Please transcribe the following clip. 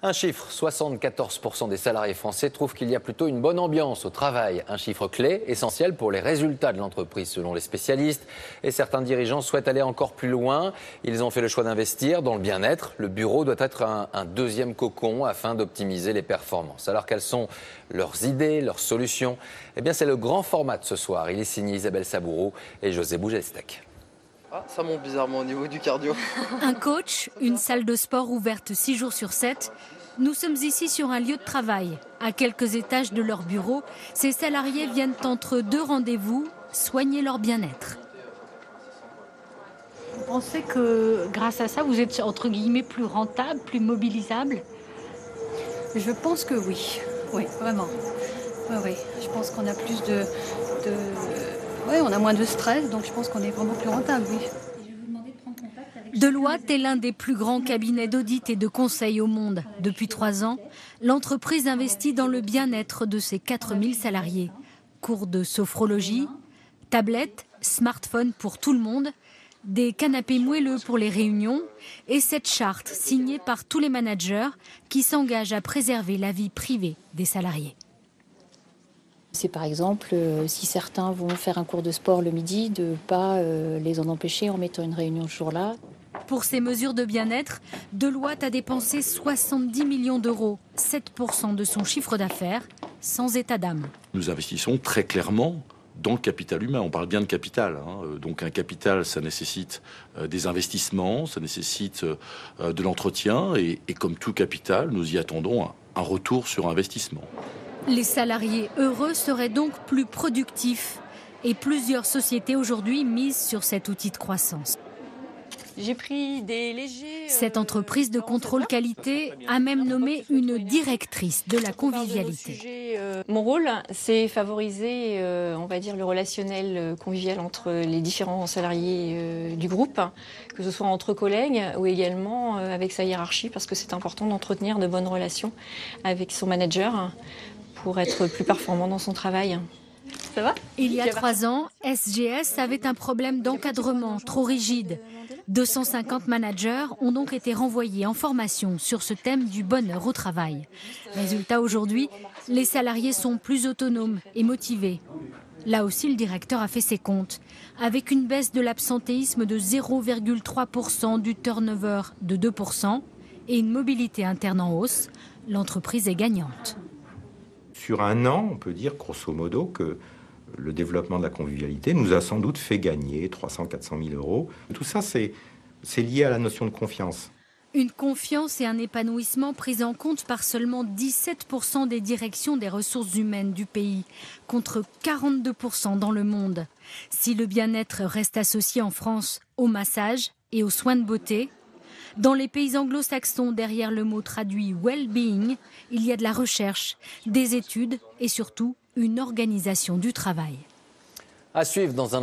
Un chiffre, 74% des salariés français trouvent qu'il y a plutôt une bonne ambiance au travail. Un chiffre clé, essentiel pour les résultats de l'entreprise selon les spécialistes. Et certains dirigeants souhaitent aller encore plus loin. Ils ont fait le choix d'investir dans le bien-être. Le bureau doit être un deuxième cocon afin d'optimiser les performances. Alors quelles sont leurs idées, leurs solutions? Eh bien c'est le grand format de ce soir. Il est signé Isabelle Saboureau et José Bougestec. Ah, ça monte bizarrement au niveau du cardio. Un coach, une salle de sport ouverte 6 jours sur 7. Nous sommes ici sur un lieu de travail. À quelques étages de leur bureau, ces salariés viennent entre deux rendez-vous soigner leur bien-être. Vous pensez que grâce à ça, vous êtes entre guillemets plus rentable, plus mobilisable? Je pense que oui. Oui, vraiment. Oui. Je pense qu'on a plus Oui, on a moins de stress, donc je pense qu'on est vraiment plus rentable, oui. Deloitte est l'un des plus grands cabinets d'audit et de conseil au monde. Depuis 3 ans, l'entreprise investit dans le bien-être de ses 4000 salariés. Cours de sophrologie, tablettes, smartphones pour tout le monde, des canapés moelleux pour les réunions et cette charte signée par tous les managers qui s'engagent à préserver la vie privée des salariés. C'est par exemple, si certains vont faire un cours de sport le midi, de ne pas les en empêcher en mettant une réunion ce jour-là. Pour ces mesures de bien-être, Deloitte a dépensé 70 millions d'euros, 7% de son chiffre d'affaires, sans état d'âme. Nous investissons très clairement dans le capital humain. On parle bien de capital. Donc un capital, ça nécessite des investissements, ça nécessite de l'entretien. Et comme tout capital, nous y attendons un retour sur investissement. Les salariés heureux seraient donc plus productifs. Et plusieurs sociétés aujourd'hui misent sur cet outil de croissance. J'ai pris des légers... Cette entreprise de contrôle qualité a même nommé une directrice de la convivialité. Mon rôle, c'est favoriser, on va dire, le relationnel convivial entre les différents salariés du groupe, que ce soit entre collègues ou également avec sa hiérarchie, parce que c'est important d'entretenir de bonnes relations avec son manager pour être plus performant dans son travail. Ça va ? Il y a 3 ans, SGS avait un problème d'encadrement trop rigide. 250 managers ont donc été renvoyés en formation sur ce thème du bonheur au travail. Résultat, aujourd'hui, les salariés sont plus autonomes et motivés. Là aussi, le directeur a fait ses comptes. Avec une baisse de l'absentéisme de 0,3%, du turnover de 2% et une mobilité interne en hausse, l'entreprise est gagnante. Sur un an, on peut dire grosso modo que le développement de la convivialité nous a sans doute fait gagner 300 400 000 euros. Tout ça, c'est lié à la notion de confiance. Une confiance et un épanouissement pris en compte par seulement 17% des directions des ressources humaines du pays, contre 42% dans le monde. Si le bien-être reste associé en France au massage et aux soins de beauté, dans les pays anglo-saxons, derrière le mot traduit « well-being », il y a de la recherche, des études et surtout une organisation du travail. À suivre dans un